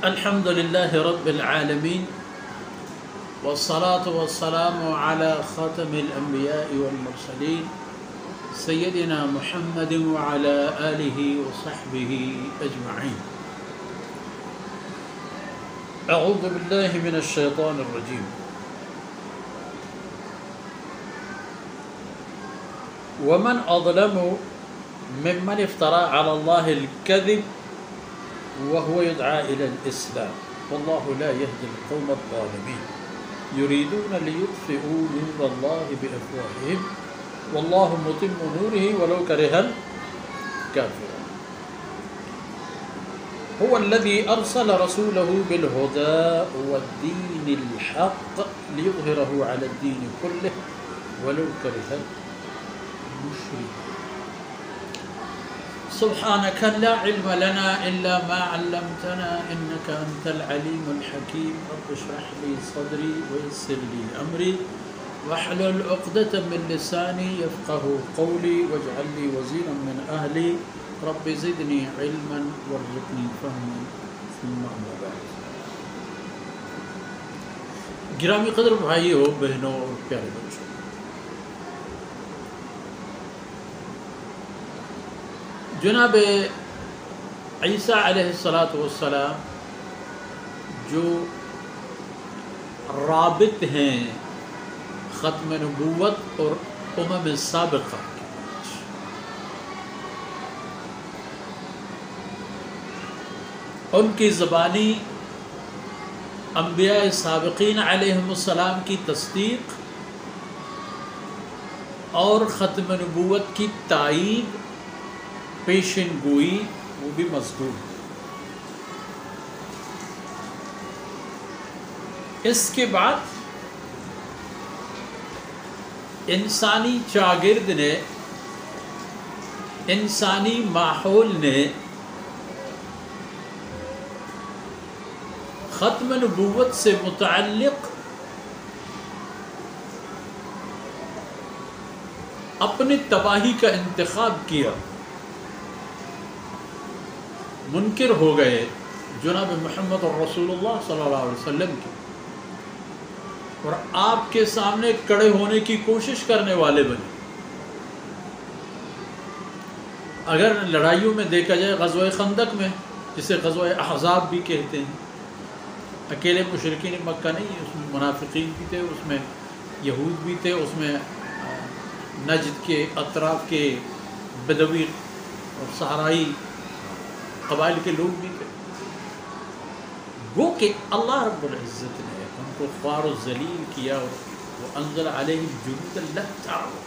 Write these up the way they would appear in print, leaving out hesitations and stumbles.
الحمد لله رب العالمين والصلاة والسلام على خاتم الأنبياء والمرسلين سيدنا محمد وعلى آله وصحبه أجمعين. أعوذ بالله من الشيطان الرجيم. ومن أظلم ممن افترى على الله الكذب وهو يدعى إلى الإسلام والله لا يهدي القوم الظالمين يريدون ليطفئوا نور الله بأفواههم والله متم نوره ولو كره الكافرون. هو الذي أرسل رسوله بالهدى والدين الحق ليظهره على الدين كله ولو كره المشركون. سبحانك لا علم لنا إلا ما علمتنا إنك أنت العليم الحكيم. رب اشرح لي صدري ويسر لي أمري واحلل عقدة من لساني يفقه قولي واجعل لي وزيرا من أهلي رب زدني علما وارزقني فهما ثم أما بعد. گرامی قدر بھائیو بہنوں اور پیارے بچوں، جناب عیسیٰ علیہ السلام جو رابط ہیں ختم نبوت اور سابقہ کے بیچ، ان کی زبانی انبیاء سابقین علیہم السلام کی تصدیق اور ختم نبوت کی تائید پیشن گوئی وہ بھی مذکور ہے. اس کے بعد انسانی چاگرد نے، انسانی ماحول نے ختم نبوت سے متعلق اپنی تباہی کا انتخاب کیا، منکر ہو گئے جناب محمد رسول اللہ صلی اللہ علیہ وسلم کی، اور آپ کے سامنے کڑے ہونے کی کوشش کرنے والے بنے. اگر لڑائیوں میں دیکھا جائے، غزوہ خندق میں، جسے غزوہ احزاب بھی کہتے ہیں، اکیلے مشرکین مکہ نہیں، اس میں منافقین بھی تھے، اس میں یہود بھی تھے، اس میں نجد کے اطراف کے بدوی اور صحرائی قبائل کے لوگ بھی تھے. وہ کہ اللہ رب العزت نے ان کو خوار و ذلیل کیا اور وہ انزل علیہم جنود لا تعلم.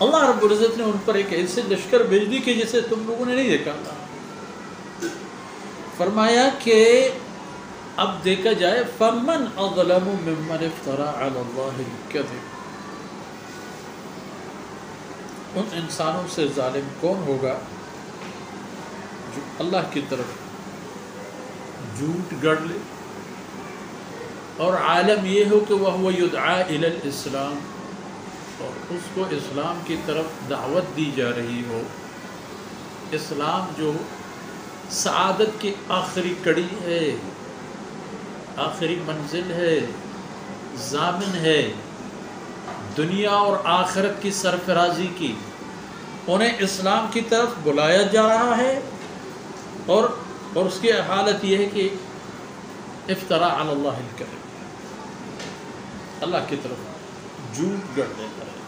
اللہ رب العزت نے ان پر ایک ایسے لشکر بھیج دی کہ جسے تم لوگوں نے نہیں دیکھا تھا. فرمایا کہ اب دیکھا جائے فمن اظلم ممن افترى علی اللہ الکذب، ان انسانوں سے ظالم کون ہوگا جو اللہ کی طرف جھوٹ گڑ لے اور عالم یہ ہو کہ وہ یدعا الی الاسلام، اور اس کو اسلام کی طرف دعوت دی جا رہی ہو. اسلام جو سعادت کی آخری کڑی ہے، آخری منزل ہے، ضامن ہے دنیا اور آخرت کی سرفرازی کی، انہیں اسلام کی طرف بلایا جا رہا ہے، اور اس کی حالت یہ ہے کہ افترا علی اللہ الکذب، اللہ کی طرف جھوٹ گڑ دیتا ہے.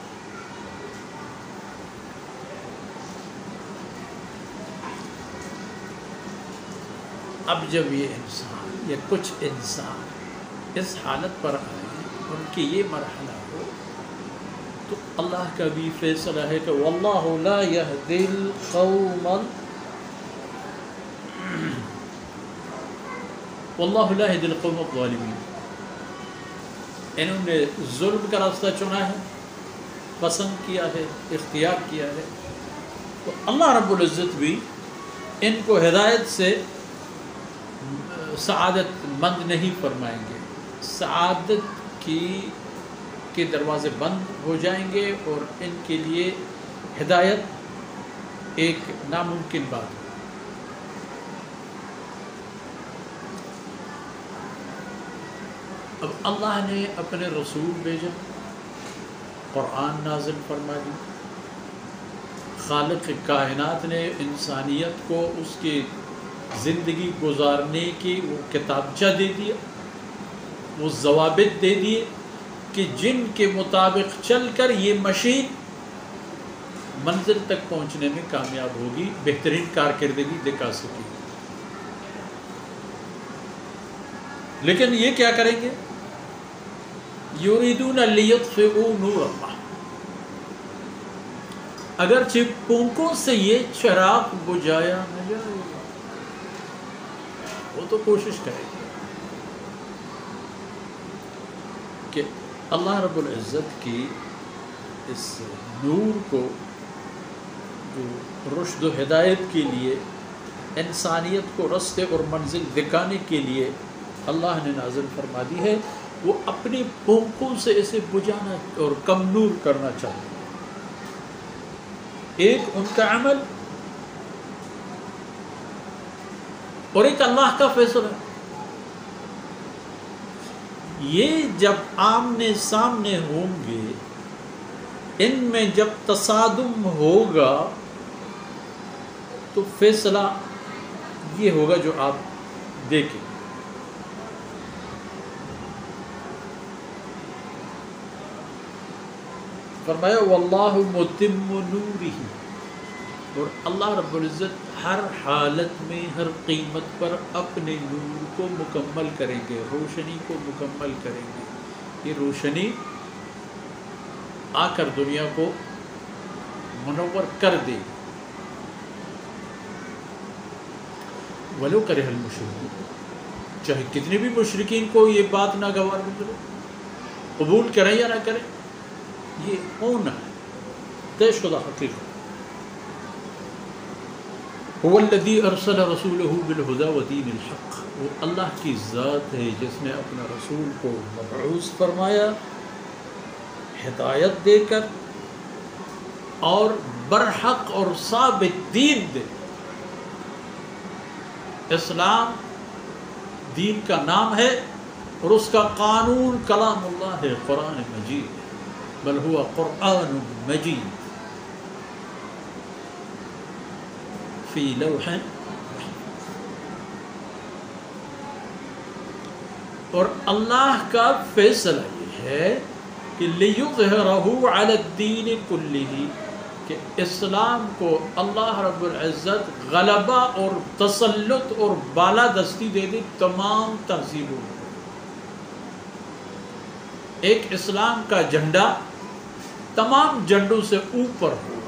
اب جب یہ انسان یا کچھ انسان اس حالت پر آئے، ان کی یہ مرحلہ ہو، تو اللہ کا بھی فیصلہ ہے کہ واللہ لا یہدی القوم واللہ لا یہدی القوم الظالمین. انہوں نے ظلم کا راستہ چنا ہے، پسند کیا ہے، اختیار کیا ہے، تو اللہ رب العزت بھی ان کو ہدایت سے سعادت مند نہیں فرمائیں گے. سعادت کے دروازے بند ہو جائیں گے اور ان کے لیے ہدایت ایک ناممکن بات ہے. اب اللہ نے اپنے رسول بھیجا، قرآن نازل فرما دی، خالق کائنات نے انسانیت کو اس کی زندگی گزارنے کی وہ کتابچہ دے دیا، وہ ضوابط دے دیے کہ جن کے مطابق چل کر یہ مشین منزل تک پہنچنے میں کامیاب ہوگی، بہترین کارکردگی دکھا سکے. لیکن یہ کیا کریں گے؟ یریدون لیطفئوا نور اللہ، اگرچہ پونکوں سے یہ چراغ بجھایا نہ جائے گا، وہ تو کوشش کرے گا کہ اللہ رب العزت کی اس نور کو جو رشد و ہدایت کے لیے، انسانیت کو رستے اور منزل دکھانے کے لیے اللہ نے نازل فرما دی ہے، وہ اپنی پونکوں سے اسے بجھانا اور کم نور کرنا چاہتے ہیں. ایک ان کا عمل اور ایک اللہ کا فیصلہ. یہ جب آمنے سامنے ہوں گے، ان میں جب تصادم ہوگا تو فیصلہ یہ ہوگا جو آپ دیکھیں. فرمایا واللہ متم نورہ، اور اللہ رب العزت ہر حالت میں، ہر قیمت پر اپنے نور کو مکمل کریں گے، روشنی کو مکمل کریں گے. یہ روشنی آ کر دنیا کو منور کر دے. ولو کرہ المشرکون، چاہے کتنے بھی مشرکین کو یہ بات ناگوار گزرے، قبول کریں یا نہ کریں، یہ ہونا ہے طے شدہ حقیقت. هو الذی ارسل رسولہ بالہدی ودین الحق، وہ اللہ کی ذات ہے جس نے اپنا رسول کو مبعوث فرمایا ہدایت دے کر اور برحق اور ثابت دین دے. اسلام دین کا نام ہے اور اس کا قانون کلام اللہ ہے، قرآن مجید، بل ہوا قرآن مجید فی لوح. اور اللہ کا فیصلہ یہ ہے کہ لِیُظْهِرَهُ عَلَى الدِّینِ كُلِّهِ، کہ اسلام کو اللہ رب العزت غلبہ اور تسلط اور بالادستی دے دے تمام تہذیبوں میں. ایک اسلام کا جھنڈا تمام جھنڈوں سے اوپر ہوگا.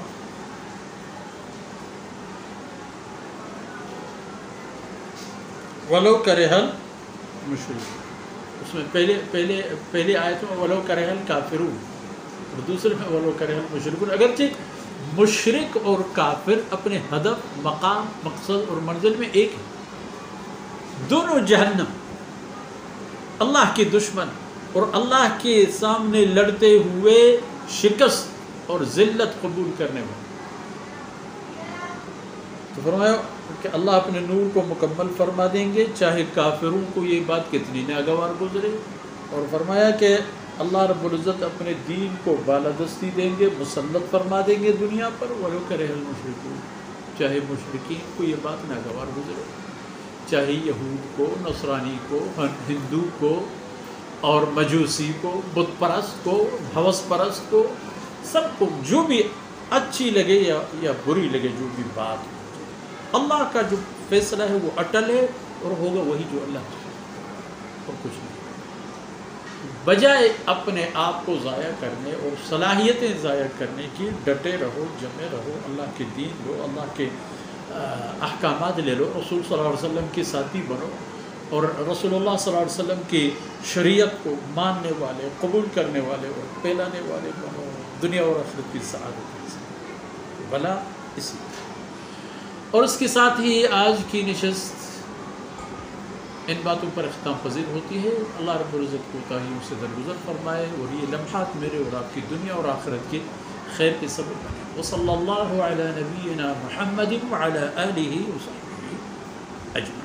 ولو کرہ المشرکون، اس میں پہلے آیت میں ولو کرہ الکافرون اور دوسرے میں ولو کرہ المشرکون. اگرچہ مشرک اور کافر اپنے ہدف، مقام، مقصد اور منزل میں ایک ہے، دونوں جہنم، اللہ کے دشمن اور اللہ کے سامنے لڑتے ہوئے شکست اور ذلت قبول کرنے والے. تو فرمایا کہ اللہ اپنے نور کو مکمل فرما دیں گے چاہے کافروں کو یہ بات کتنی ناگوار گزرے. اور فرمایا کہ اللہ رب العزت اپنے دین کو بالادستی دیں گے، مسلط فرما دیں گے دنیا پر. ولو کرہ المشرکون، چاہے مشرکین کو یہ بات ناگوار گزرے، چاہے یہود کو، نصرانی کو، ہندو کو اور مجوسی کو، بت پرست کو، ہوس پرست کو، سب کو جو بھی اچھی لگے یا بری لگے، جو بھی بات، اللہ کا جو فیصلہ ہے وہ اٹل ہے اور ہوگا وہی جو اللہ چاہے اور کچھ نہیں. بجائے اپنے آپ کو ضائع کرنے اور صلاحیتیں ضائع کرنے کی ڈٹے رہو، جمے رہو، اللہ کے دین لو، اللہ کے احکامات لے لو، رسول صلی اللہ علیہ وسلم کے ساتھی بنو اور رسول اللہ صلی اللہ علیہ وسلم کی شریعت کو ماننے والے، قبول کرنے والے اور پھیلانے والے بنو، دنیا اور آخرت کی سعادت سے بھلا اسی. اور اس کے ساتھ ہی آج کی نشست ان باتوں پر اختتام پذیر ہوتی ہے. اللہ رب العزت کوتاہیوں سے درگزر فرمائے اور یہ لمحات میرے اور آپ کی دنیا اور آخرت کے خیر کے سبب بنے. وصلی اللہ علی نبینا محمد وعلی آلہ وصحبہ اجمعین.